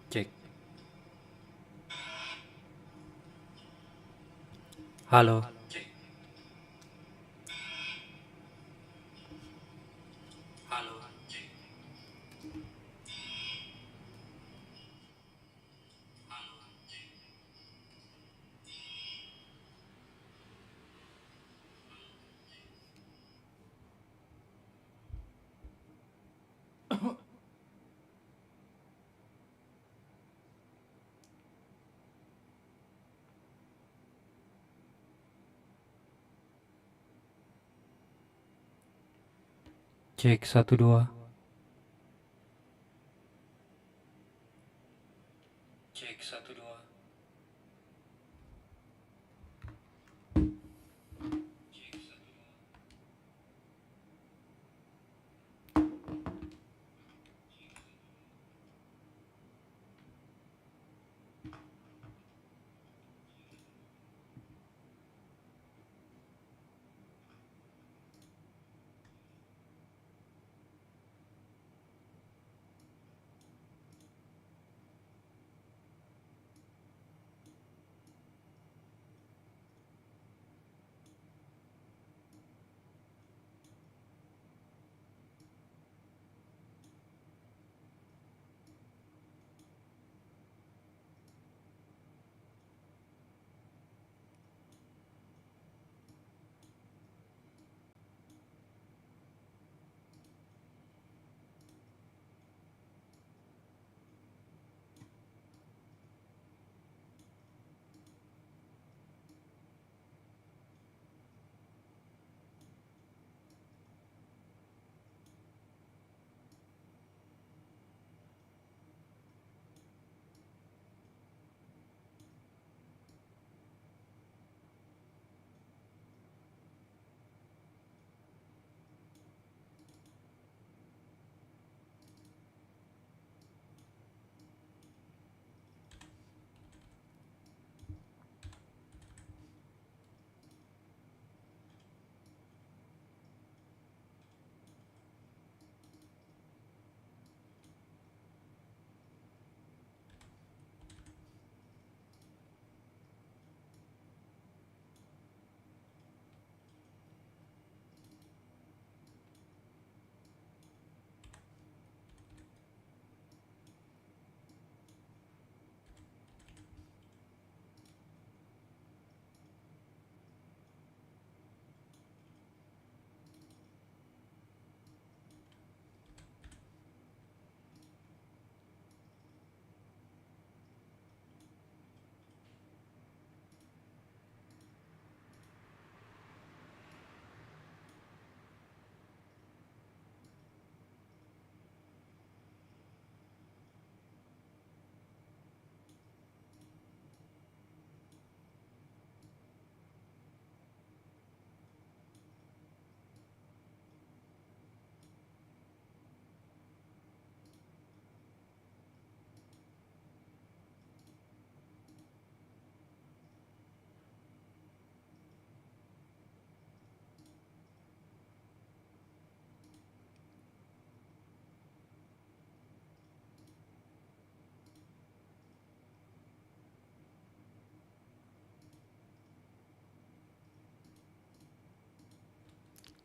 Cek. Halo. Cek 1 2. Cek 1 2.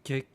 Cek.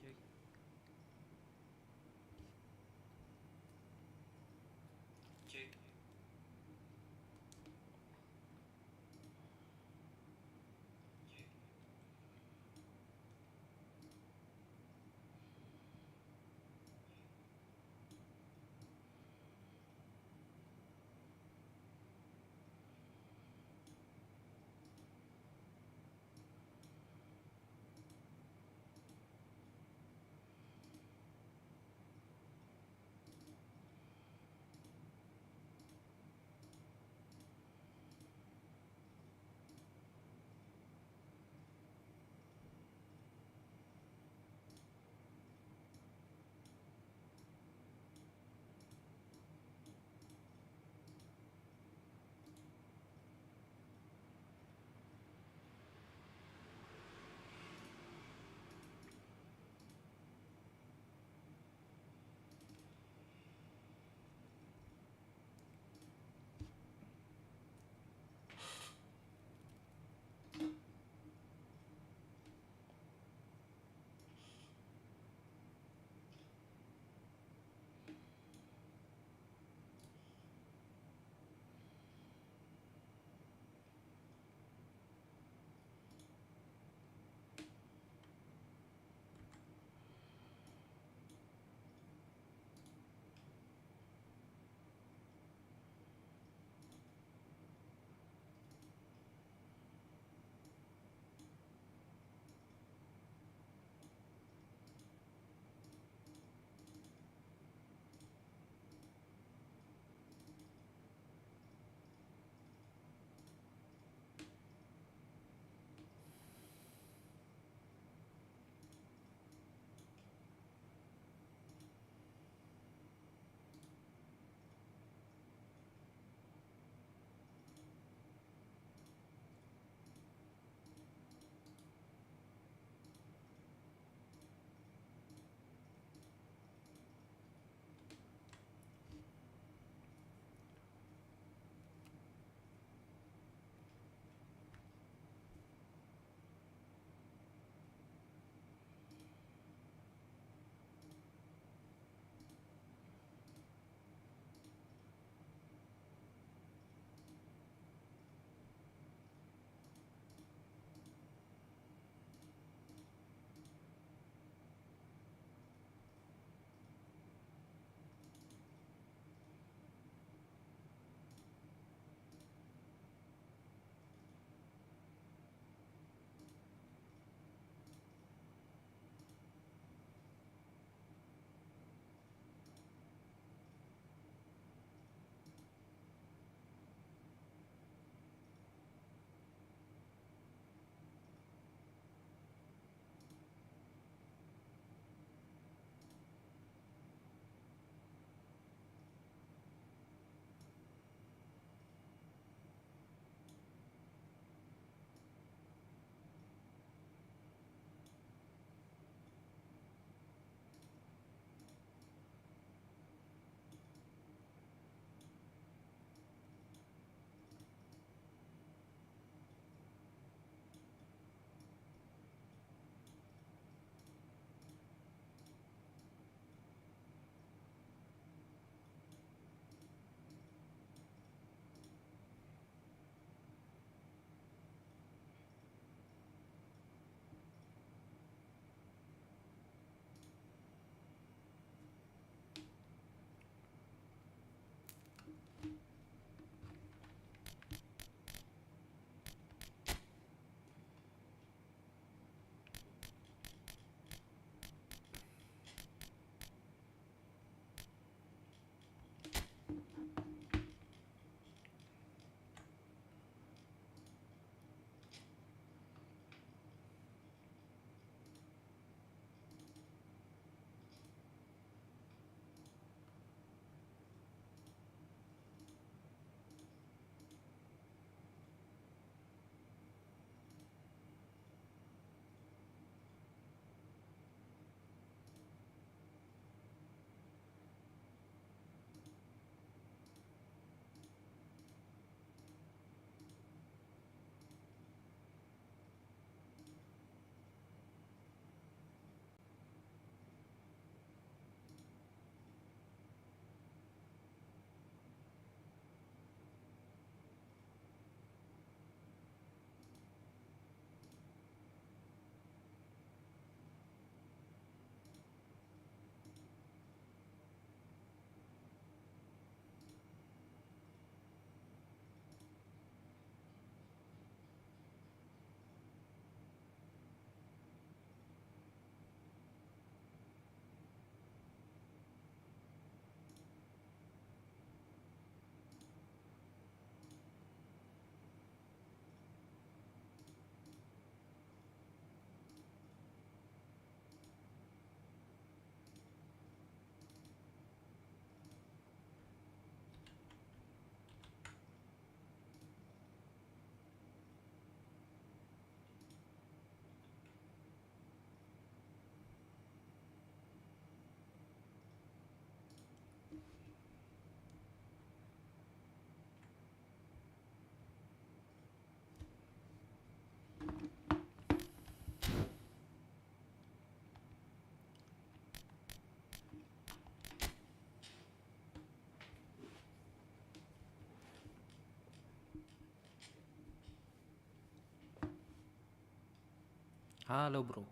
Halo bro.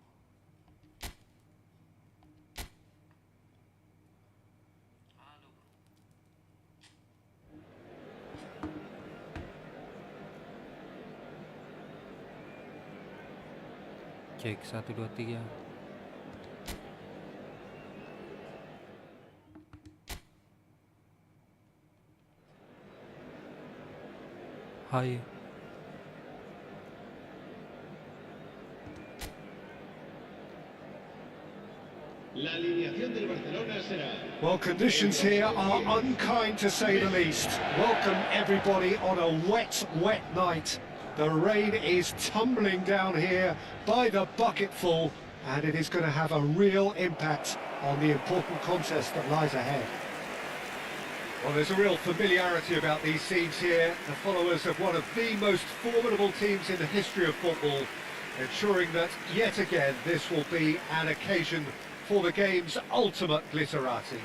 Cek 1 2 3. Hai. La alineación del Barcelona será... Well, conditions here are unkind to say the least. Welcome everybody on a wet, wet night. The rain is tumbling down here by the bucketful, and it is going to have a real impact on the important contest that lies ahead. Well, there's a real familiarity about these scenes here. The followers of one of the most formidable teams in the history of football, ensuring that yet again this will be an occasion for the game's ultimate glitterati.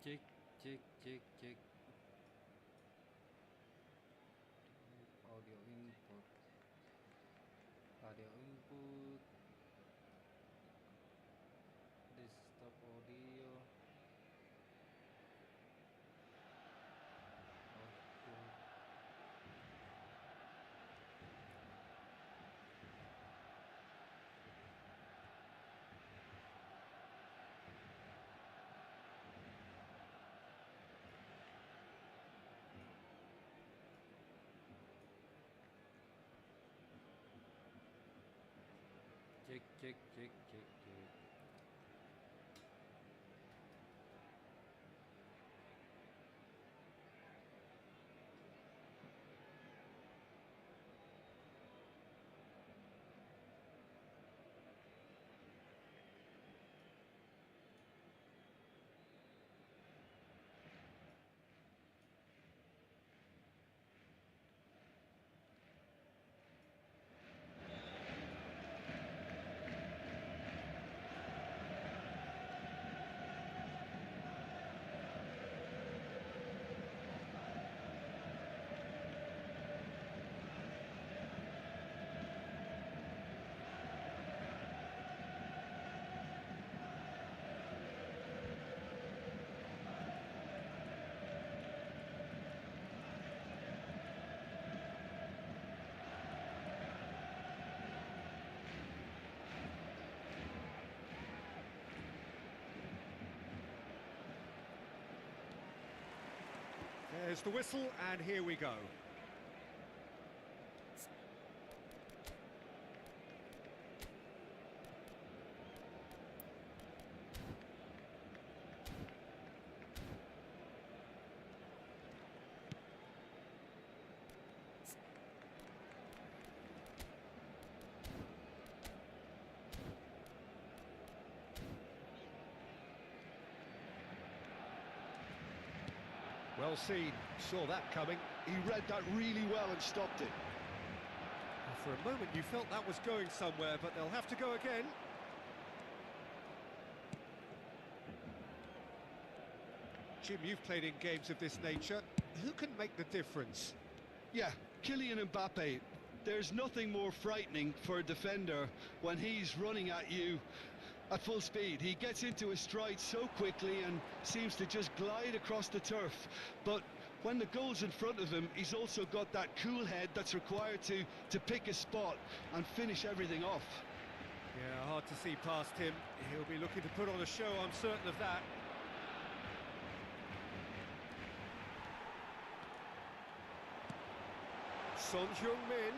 Cek cek cek cek. Audio input. Audio input. Desktop audio. Output. Cek cek cek cek cek. There's the whistle, and here we go. Well seen, saw that coming. He read that really well and stopped it. For a moment you felt that was going somewhere, but they'll have to go again. Jim, you've played in games of this nature. Who can make the difference? Yeah, Kylian Mbappe. There's nothing more frightening for a defender when he's running at you at full speed. He gets into his stride so quickly and seems to just glide across the turf. But when the goal's in front of him, he's also got that cool head that's required to pick a spot and finish everything off. Yeah, hard to see past him. He'll be looking to put on a show, I'm certain of that. Son Heung-min.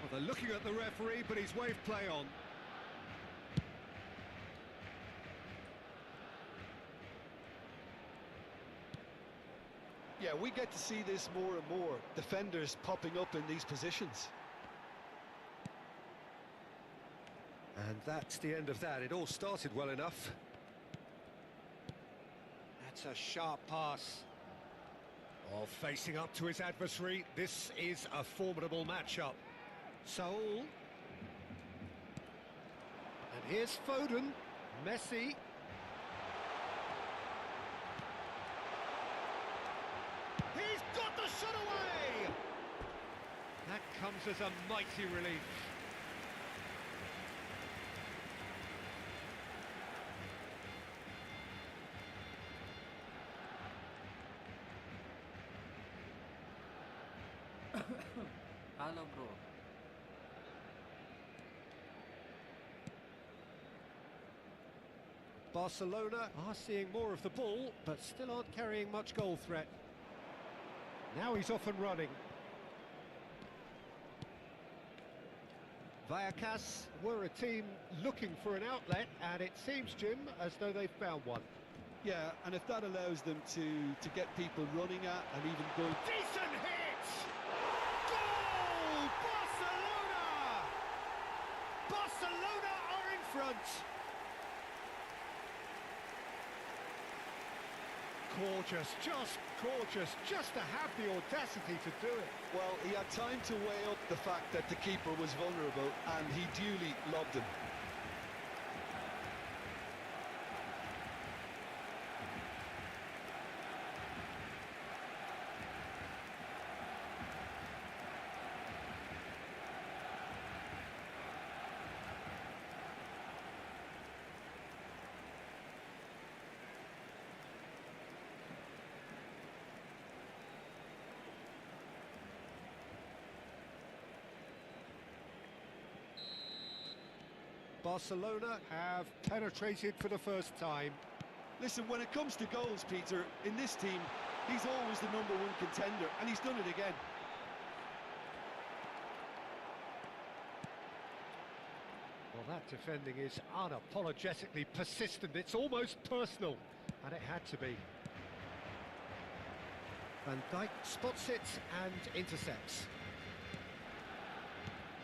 Well, they're looking at the referee, but he's waved play on. Yeah, we get to see this more and more. Defenders popping up in these positions. And that's the end of that. It all started well enough. That's a sharp pass. Oh, facing up to his adversary. This is a formidable matchup. Saul. And here's Foden. Messi. He's got the shot away! That comes as a mighty relief. Halo bro. Barcelona are seeing more of the ball, but still aren't carrying much goal threat. Now he's off and running. Vallecas were a team looking for an outlet, and it seems, Jim, as though they've found one. Yeah, and if that allows them to get people running at and even going... Decent hit! Goal! Barcelona! Barcelona are in front! Gorgeous, just to have the audacity to do it. Well, he had time to weigh up the fact that the keeper was vulnerable, and he duly lobbed him. Barcelona have penetrated for the first time. Listen, when it comes to goals, Peter, in this team, he's always the #1 contender, and he's done it again. Well, that defending is unapologetically persistent. It's almost personal, and it had to be. Van Dijk spots it and intercepts.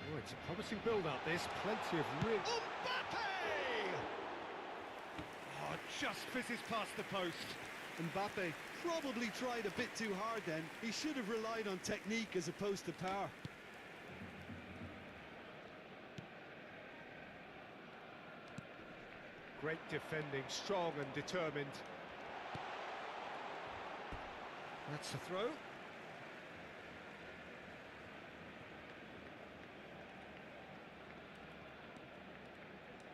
Oh, it's a promising build-up, this. Plenty of room. Mbappe! Oh, just fizzes past the post. Mbappe probably tried a bit too hard then. He should have relied on technique as opposed to power. Great defending, strong and determined. That's a throw.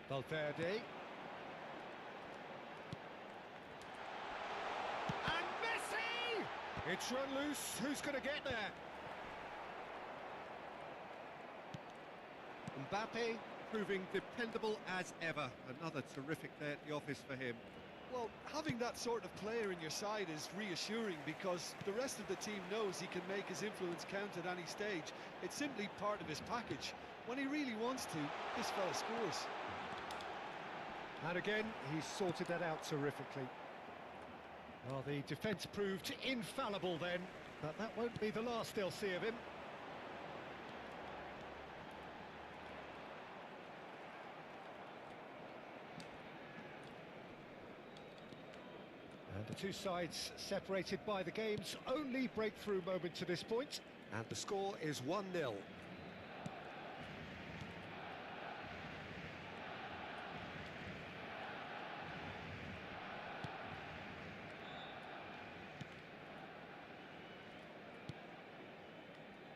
Valverde. And Messi! It's run loose. Who's going to get there? Mbappe proving dependable as ever. Another terrific day at the office for him. Well, having that sort of player in your side is reassuring because the rest of the team knows he can make his influence count at any stage. It's simply part of his package. When he really wants to, this fella scores. And again, he's sorted that out terrifically. Well, the defence proved infallible then, but that won't be the last they'll see of him. And the two sides separated by the game's only breakthrough moment to this point, and the score is 1-0.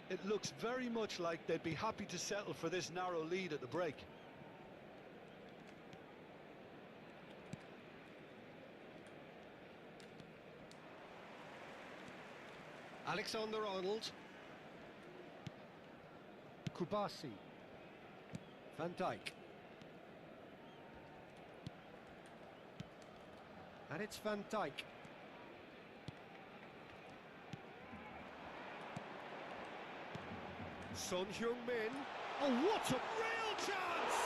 It looks very much like they'd be happy to settle for this narrow lead at the break. Alexander-Arnold. Kubasi. Van Dijk. And it's Van Dijk. Son Heung-min. Oh, what a real chance!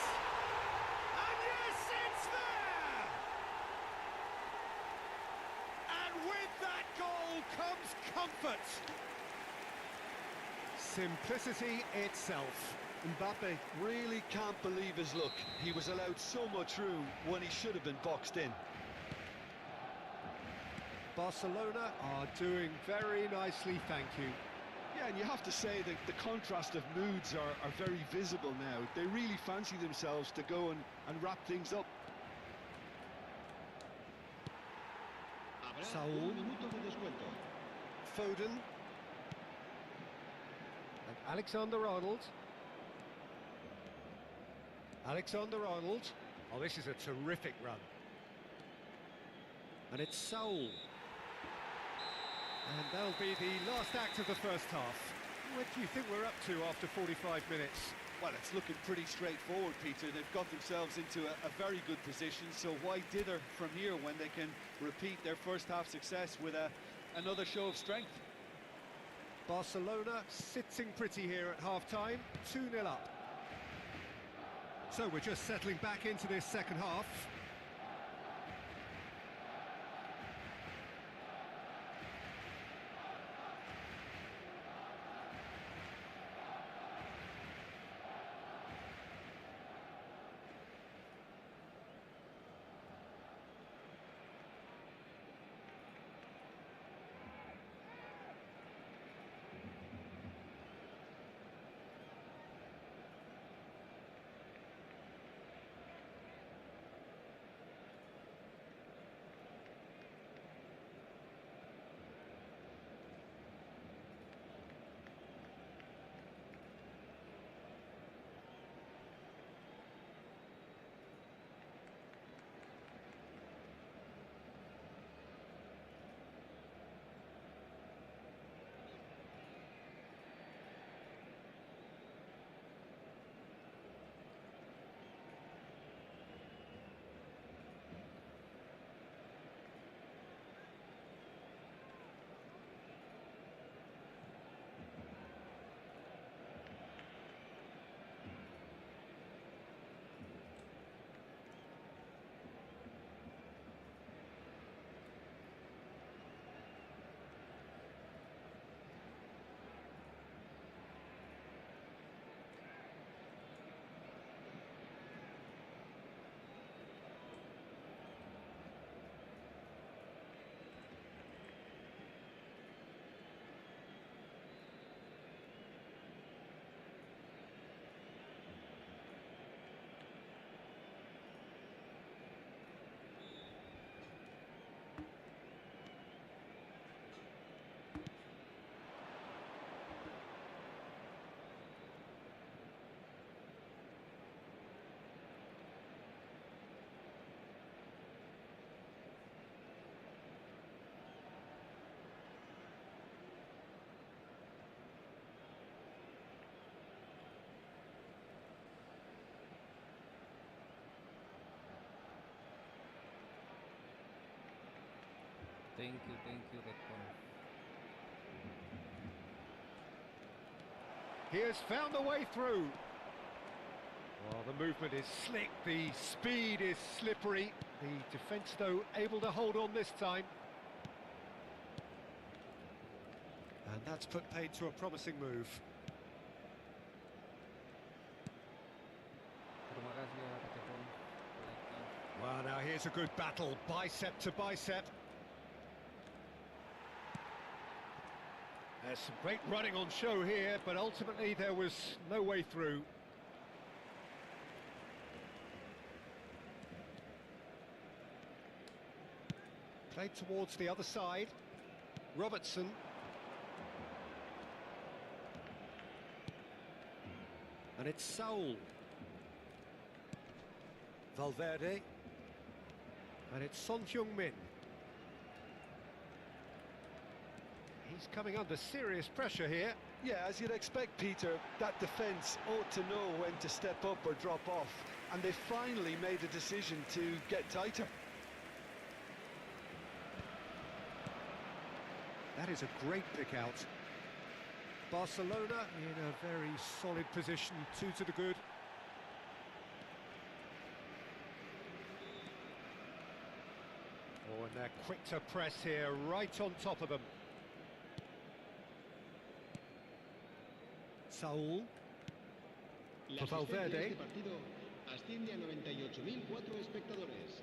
And yes, it's there! And with that goal comes comfort. Simplicity itself. Mbappe really can't believe his luck. He was allowed so much room when he should have been boxed in. Barcelona are doing very nicely, thank you. Yeah, and you have to say that the contrast of moods are very visible now. They really fancy themselves to go and wrap things up. Saul. Foden. And Alexander-Arnold. Alexander-Arnold. Oh, this is a terrific run. And it's Saul. And that'll be the last act of the first half. What do you think we're up to after 45 minutes? Well, it's looking pretty straightforward, Peter. They've got themselves into a very good position, so why dither from here when they can repeat their first half success with another show of strength? Barcelona sitting pretty here at half-time, 2-0 up. So we're just settling back into this second half. Thank you, Redcon. He has found a way through. Well, the movement is slick, the speed is slippery. The defence, though, able to hold on this time. And that's put paid to a promising move. Terima kasih ya Redcon. Like-nya. Well, now here's a good battle, bicep to bicep. There's some great running on show here, but ultimately there was no way through. Played towards the other side. Robertson. And it's Saul. Valverde. And it's Son Heung-min. He's coming under serious pressure here. Yeah, as you'd expect, Peter, that defence ought to know when to step up or drop off. And they finally made a decision to get tighter. That is a great pick out. Barcelona in a very solid position, 2 to the good. Oh, and they're quick to press here, right on top of them. Saul. La For asistencia de Valverde. este partido asciende a 98.004 espectadores.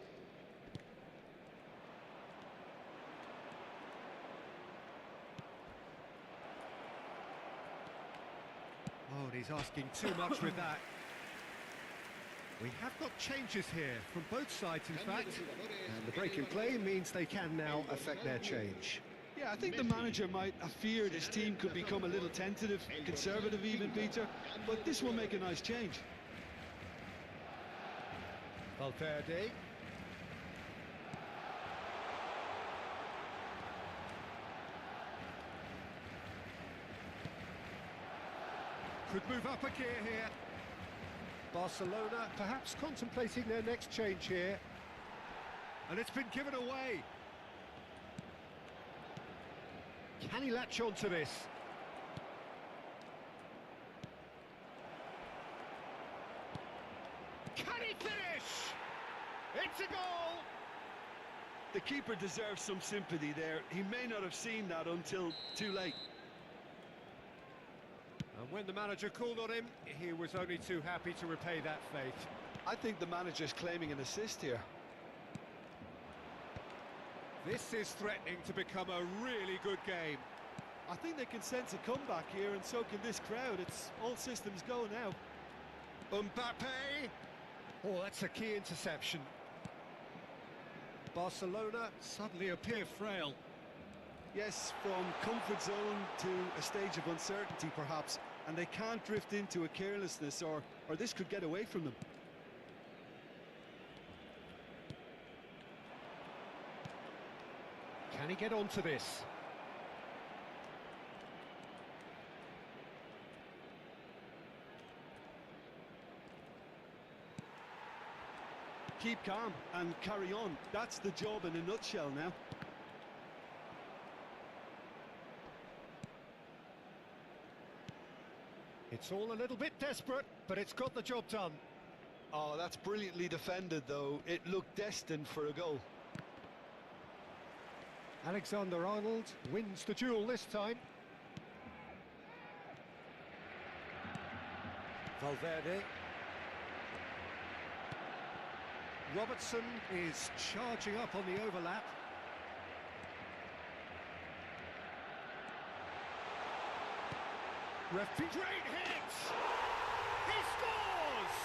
Oh, and he's asking too much with that. We have got changes here from both sides, in fact. And the break in play means they can now affect their change. Yeah, I think the manager might have feared his team could become a little tentative, conservative even, Peter, but this will make a nice change. Valverde. Could move up a gear here. Barcelona perhaps contemplating their next change here. And it's been given away. Can he latch on to this? Can he finish? It's a goal! The keeper deserves some sympathy there. He may not have seen that until too late. And when the manager called on him, he was only too happy to repay that faith. I think the manager's claiming an assist here. This is threatening to become a really good game. I think they can sense a comeback here, and so can this crowd. It's all systems go now. Mbappe! Oh, that's a key interception. Barcelona suddenly appear frail. Yes, from comfort zone to a stage of uncertainty, perhaps, and they can't drift into a carelessness, or this could get away from them. Can he get onto this? Keep calm and carry on. That's the job in a nutshell now. It's all a little bit desperate, but it's got the job done. Oh, that's brilliantly defended, though. It looked destined for a goal. Alexander-Arnold wins the duel this time. Valverde. Robertson is charging up on the overlap. Great hit! He scores!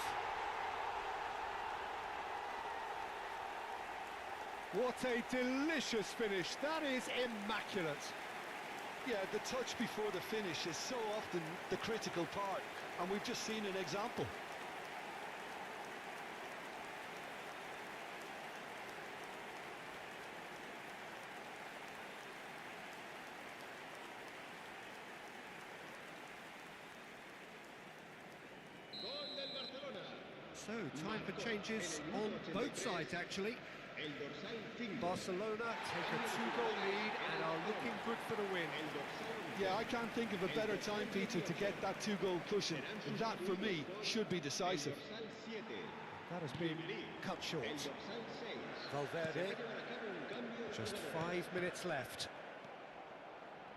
What a delicious finish. That is immaculate. Yeah, the touch before the finish is so often the critical part, and we've just seen an example. Gol del Barcelona. So, time for changes on both sides, actually. El dorsal 5. Barcelona take a 2-goal lead and are looking good for the win. El dorsal Yeah, I can't think of a better time, Peter, to get that 2-goal cushion. That, for me, should be decisive. El dorsal 7. That has been cut El short. dorsal 6. Valverde, Se va a llevar a cabo un cambio de just jugador. 5 minutes left.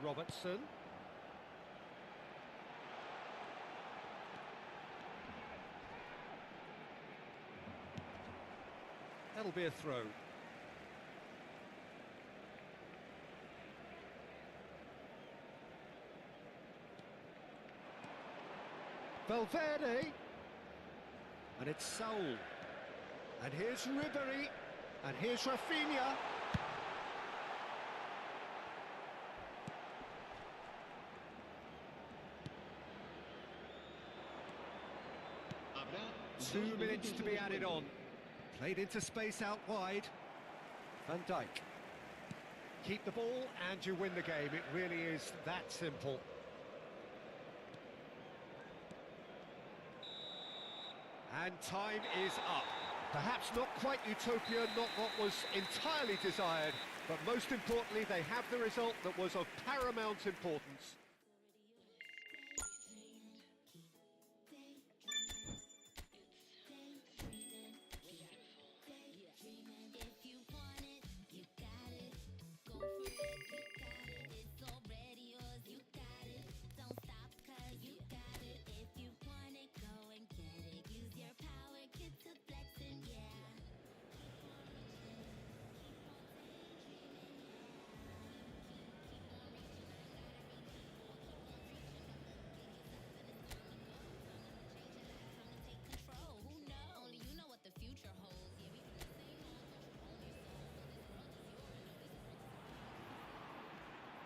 Robertson. That'll be a throw. Valverde. And it's Saul. And here's Ribery. And here's Rafinha. Habrá 2 2 minutes to de be added descuento. on. Played into space out wide. Van Dijk. Keep the ball and you win the game. It really is that simple. And time is up. Perhaps not quite utopia, not what was entirely desired, but most importantly, they have the result that was of paramount importance.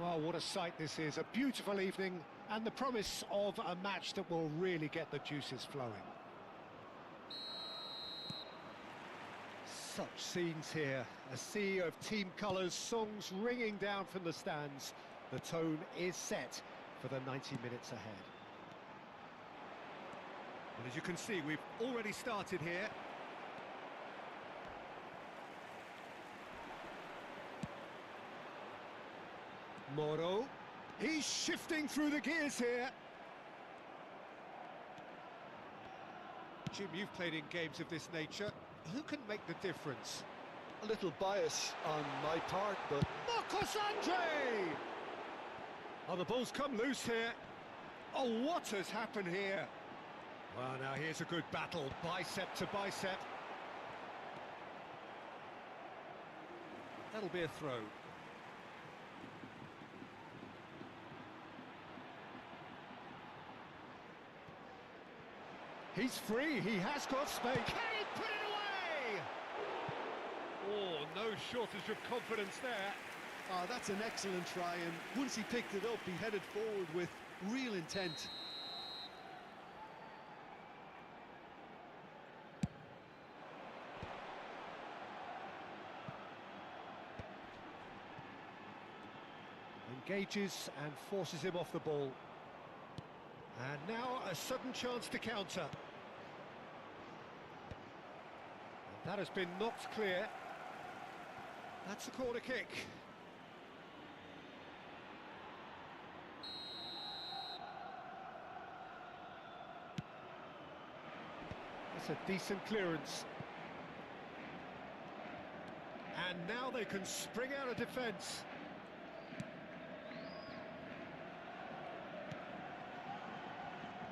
Well, what a sight this is, a beautiful evening and the promise of a match that will really get the juices flowing. Such scenes here, a sea of team colours, songs ringing down from the stands. The tone is set for the 90 minutes ahead. And as you can see, we've already started here. Moro, he's shifting through the gears here. Jim, you've played in games of this nature. Who can make the difference? A little bias on my part, but Marcos Andre! Oh, the ball's come loose here. Oh, what has happened here? Well, now here's a good battle, bicep to bicep. That'll be a throw. He's free, he has got space. Can he put it away? Oh, no shortage of confidence there. oh, that's an excellent try, and once he picked it up, he headed forward with real intent. Engages and forces him off the ball. And now a sudden chance to counter. And that has been knocked clear. That's a corner kick. That's a decent clearance. And now they can spring out of defence.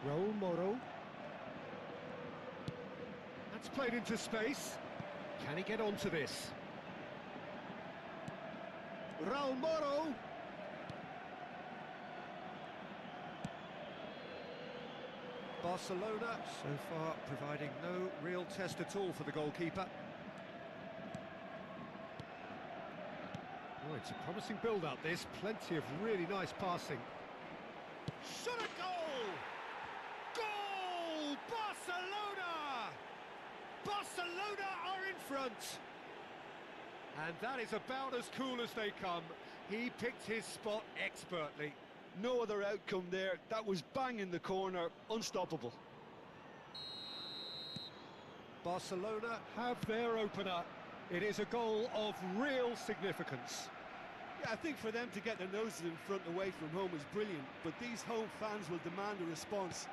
Raul Moro. That's played into space. Can he get onto this? Raul Moro. Barcelona so far providing no real test at all for the goalkeeper. Oh, it's a promising build-up this. Plenty of really nice passing. Shot a goal! Goal! Barcelona! Barcelona are in front! And that is about as cool as they come. He picked his spot expertly. No other outcome there. That was bang in the corner, unstoppable. Barcelona have their opener. It is a goal of real significance. Yeah, I think for them to get their noses in front away from home is brilliant, but these home fans will demand a response.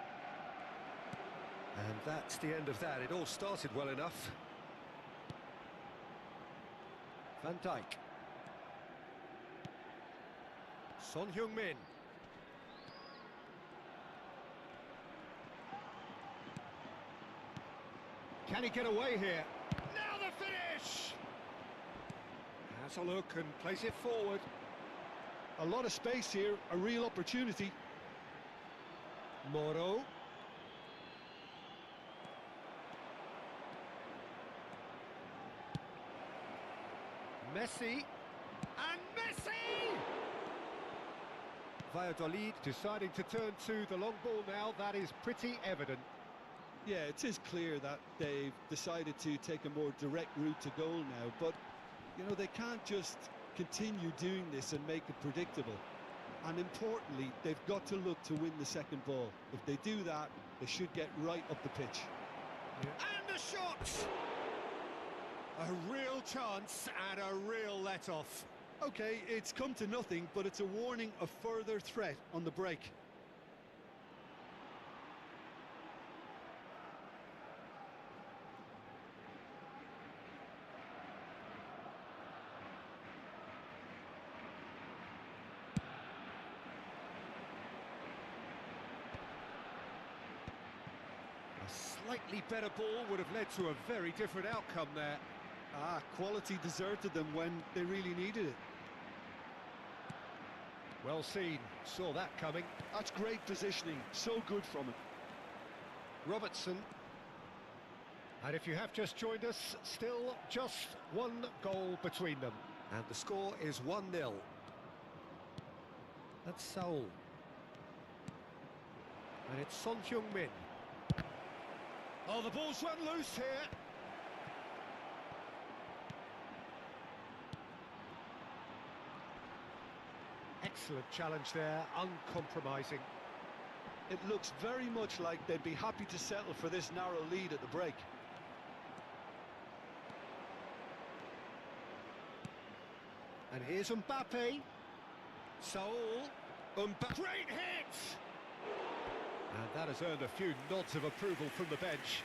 And that's the end of that. It all started well enough. Van Dijk. Son Heung-min. Can he get away here? Now the finish! Has a look and plays it forward. A lot of space here, a real opportunity. Moro. Messi. And Messi! Valladolid deciding to turn to the long ball now. That is pretty evident. Yeah, it is clear that they've decided to take a more direct route to goal now, but, you know, they can't just continue doing this and make it predictable. And importantly, they've got to look to win the second ball. If they do that, they should get right up the pitch. Yeah. And the shot! A real chance and a real let-off. Okay, it's come to nothing, but it's a warning of further threat on the break. A slightly better ball would have led to a very different outcome there. Ah, quality deserted them when they really needed it. Well seen, saw that coming. That's great positioning, so good from it. Robertson. And if you have just joined us, still just one goal between them. And the score is 1-0. That's Saul. And it's Son Heung-min. Oh, the ball's run loose here. Excellent challenge there, uncompromising. It looks very much like they'd be happy to settle for this narrow lead at the break. And here's Mbappe. Saul. Mbappe. Great hit! And that has earned a few nods of approval from the bench.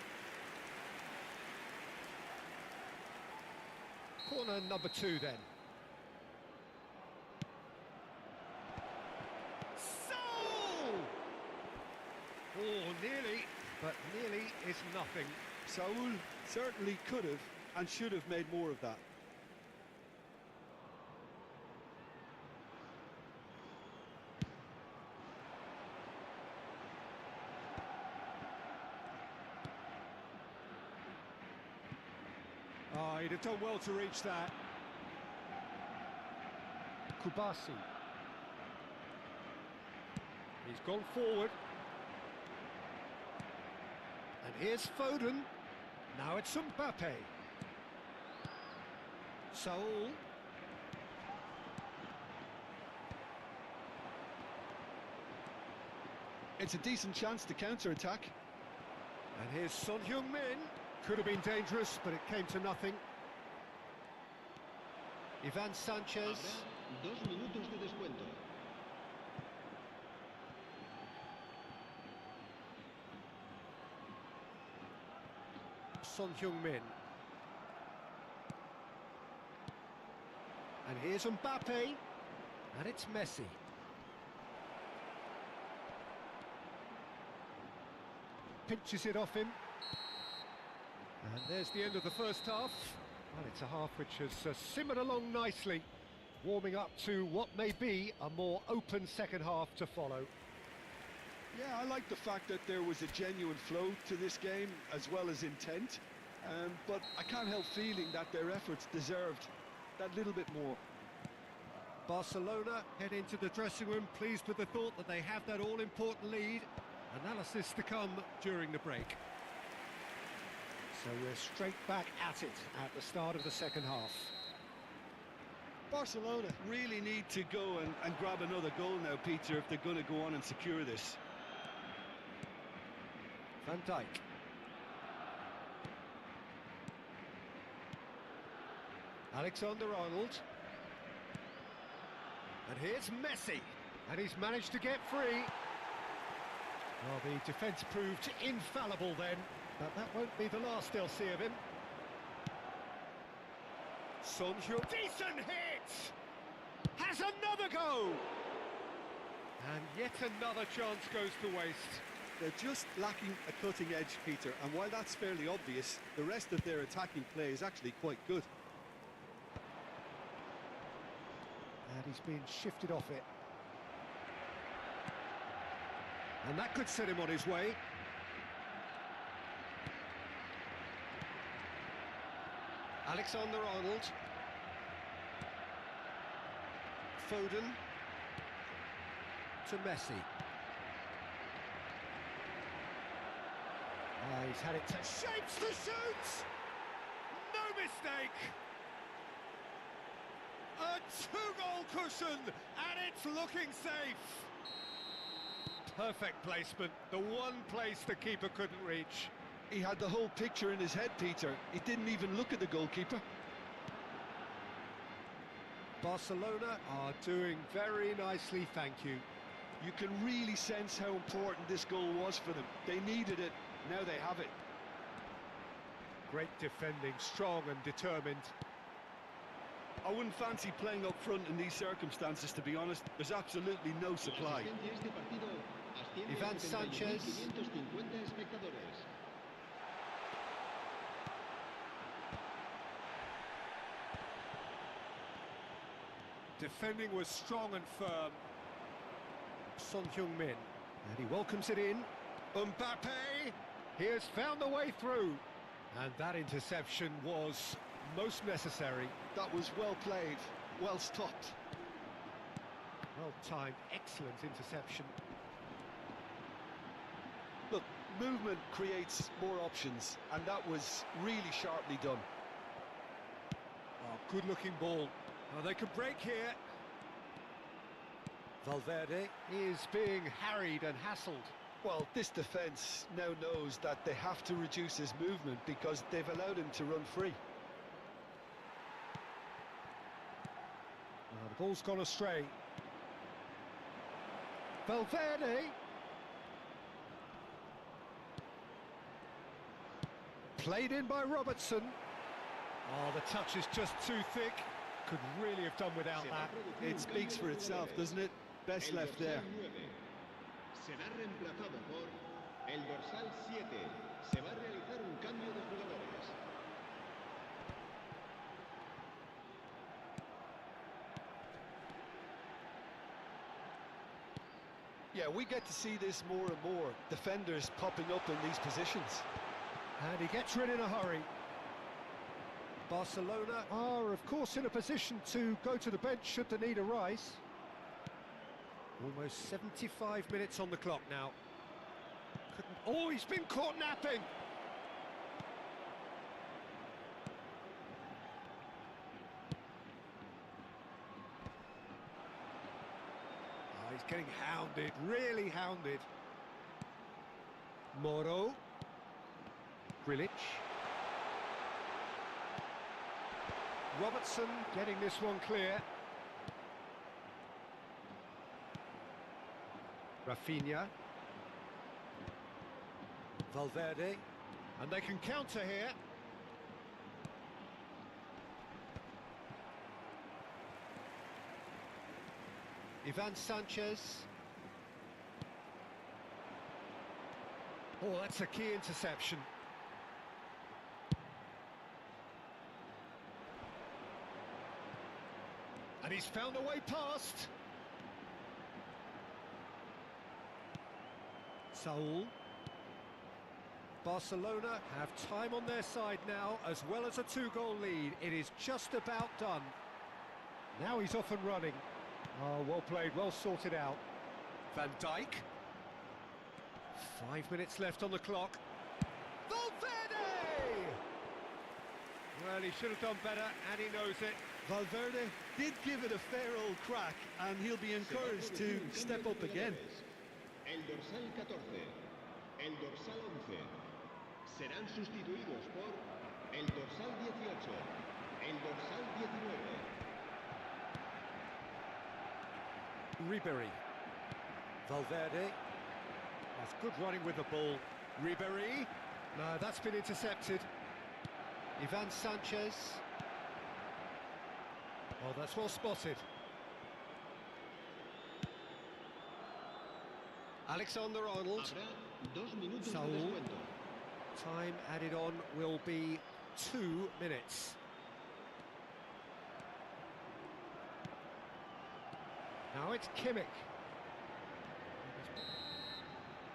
Corner number 2 then. Saul! Oh, nearly, but nearly is nothing. Saul certainly could have and should have made more of that. Oh, he'd have done well to reach that. Kubasi. He's gone forward. And here's Foden. Now it's Mbappe. Saul. It's a decent chance to counter-attack. And here's Son Heung-min. Could have been dangerous, but it came to nothing. Ivan Sanchez. Habrá 2 minutos de descuento. Son Heung-min. And here's Mbappe. And it's Messi. Pinches it off him. And there's the end of the first half. Well, it's a half which has simmered along nicely, warming up to what may be a more open second half to follow. Yeah, I like the fact that there was a genuine flow to this game as well as intent, but I can't help feeling that their efforts deserved that little bit more. Barcelona head into the dressing room pleased with the thought that they have that all-important lead. Analysis to come during the break. So we're straight back at it at the start of the second half. Barcelona really need to go and grab another goal now, Peter, if they're going to go on and secure this. Van Dijk. Alexander-Arnold. And here's Messi. And he's managed to get free. Well, the defence proved infallible then, but that won't be the last they'll see of him. Santuyy, decent hit! Has another go! And yet another chance goes to waste. They're just lacking a cutting edge, Peter, and while that's fairly obvious, the rest of their attacking play is actually quite good. And he's been shifted off it. And that could set him on his way. Alexander-Arnold. Foden. To Messi. He's had it to shapes the shoot! No mistake! A two-goal cushion, and it's looking safe! Perfect placement, the one place the keeper couldn't reach. He had the whole picture in his head, Peter. He didn't even look at the goalkeeper. Barcelona are doing very nicely, thank you. You can really sense how important this goal was for them. They needed it, now they have it. Great defending, strong and determined. I wouldn't fancy playing up front in these circumstances, to be honest. There's absolutely no supply. Ivan Sanchez. Defending was strong and firm. Son Heung-min. And he welcomes it in. Mbappe! He has found the way through. And that interception was most necessary. That was well played, well stopped. Well timed, excellent interception. Look, movement creates more options, and that was really sharply done. Oh, good looking ball. Oh, they could break here. Valverde is being harried and hassled. Well, this defence now knows that they have to reduce his movement because they've allowed him to run free. The ball's gone astray. Valverde. Played in by Robertson. Oh, the touch is just too thick. Could really have done without that. It speaks for itself, doesn't it? Best left there. Será reemplazado por el dorsal 7. Se va a realizar un cambio de jugadores. Yeah, we get to see this more and more. Defenders popping up in these positions. And he gets rid in a hurry. Barcelona are, of course, in a position to go to the bench should the need arise. Almost 75 minutes on the clock now. Oh, he's been caught napping! Oh, he's getting hounded, really hounded. Moro. Grilic. Robertson getting this one clear. Rafinha. Valverde. And they can counter here. Ivan Sanchez. Oh, that's a key interception. And he's found a way past. Saul. Barcelona have time on their side now, as well as a two-goal lead. It is just about done. Now he's off and running. Oh, well played, well sorted out. Van Dijk. 5 minutes left on the clock. Valverde! Well, he should have done better, and he knows it. Valverde did give it a fair old crack, and he'll be encouraged to step up again. El dorsal 14, el dorsal 11 serán sustituidos por el dorsal 18, el dorsal 19. Ribery. Valverde. That's good running with the ball. Ribery. No, that's been intercepted. Ivan Sanchez. Oh, that's well spotted. Alexander-Arnold. Habrá 2 minutos de Saul. descuento. Time added on will be 2 minutes. Now it's Kimmich.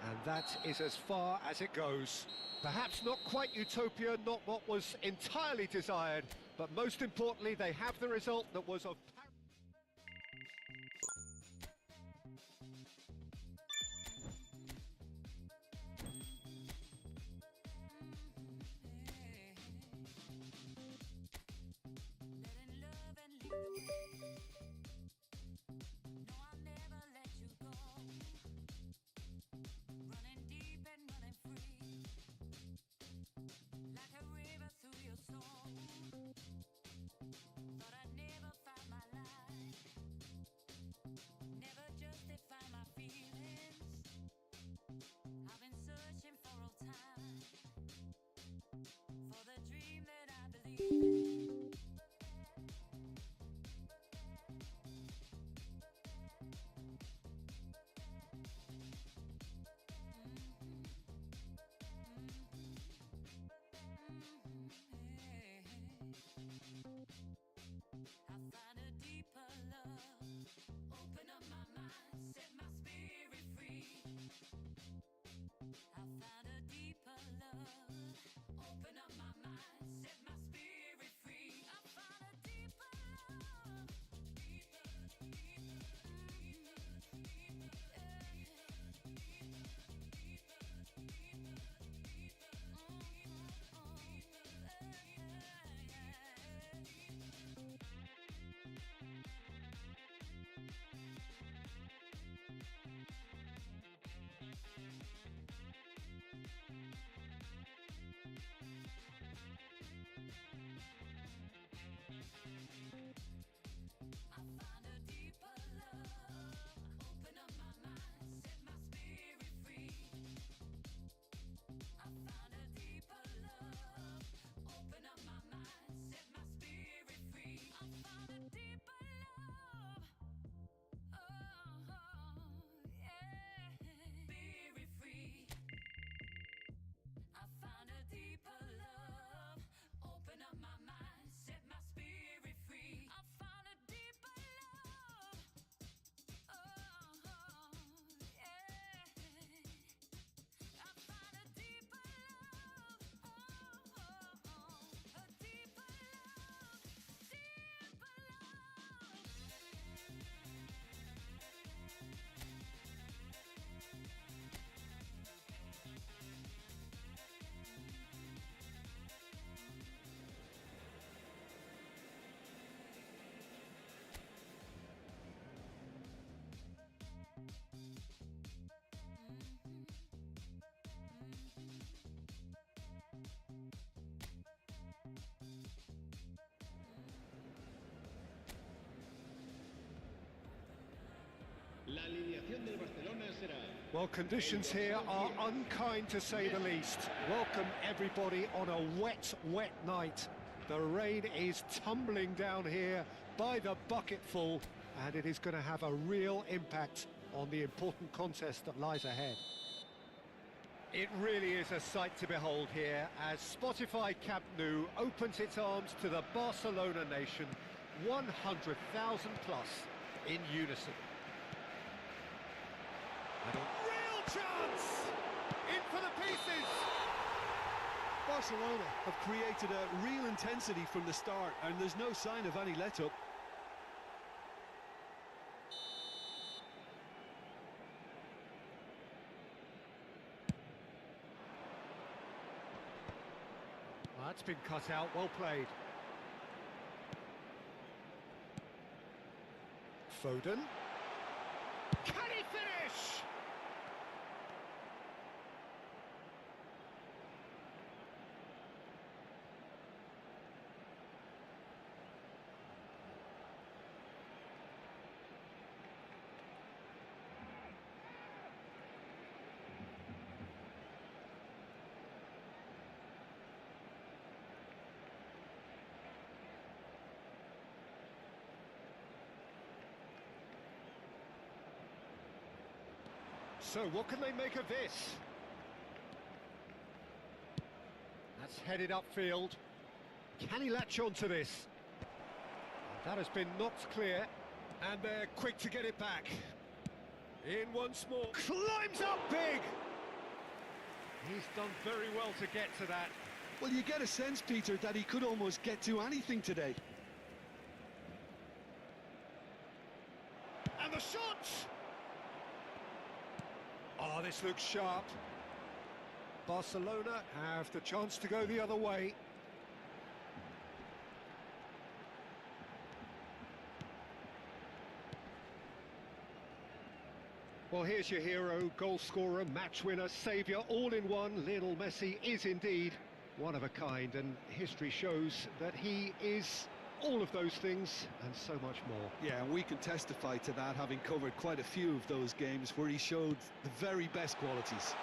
And that is as far as it goes. Perhaps not quite utopia, not what was entirely desired, but most importantly, they have the result that was of... La alineación del Barcelona será... Well, conditions here are unkind to say the least. Welcome everybody on a wet, wet night. The rain is tumbling down here by the bucketful, and it is going to have a real impact on the important contest that lies ahead. It really is a sight to behold here as Spotify Camp Nou opens its arms to the Barcelona nation, 100,000 plus in unison. And a real chance! In for the pieces! Barcelona have created a real intensity from the start, and there's no sign of any let-up. Well, that's been cut out, well played. Foden. Can he finish? So what can they make of this? That's headed upfield. Can he latch on to this? That has been knocked clear, and they're quick to get it back. In once more, climbs up big! He's done very well to get to that. Well, you get a sense, Peter, that he could almost get to anything today. And the shot! Oh, this looks sharp. Barcelona have the chance to go the other way. Well, here's your hero, goal scorer, match winner, saviour, all in one. Lionel Messi is indeed one of a kind, and history shows that he is all of those things and so much more. Yeah, and we can testify to that, having covered quite a few of those games where he showed the very best qualities.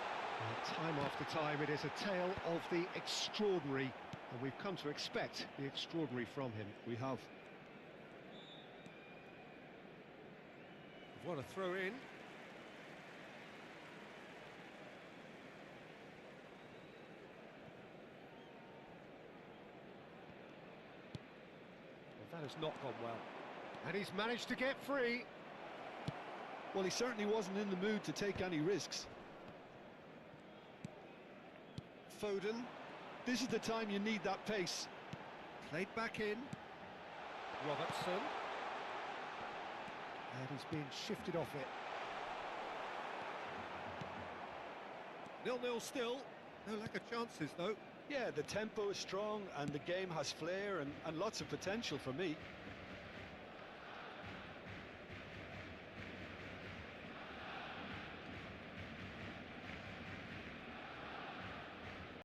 And time after time, it is a tale of the extraordinary, and we've come to expect the extraordinary from him. We have. What a throw in. That has not gone well. And he's managed to get free. Well, he certainly wasn't in the mood to take any risks. Foden. This is the time you need that pace. Played back in. Robertson. And he's been shifted off it. 0-0 still. No lack of chances, though. Yeah, the tempo is strong and the game has flair and lots of potential for me.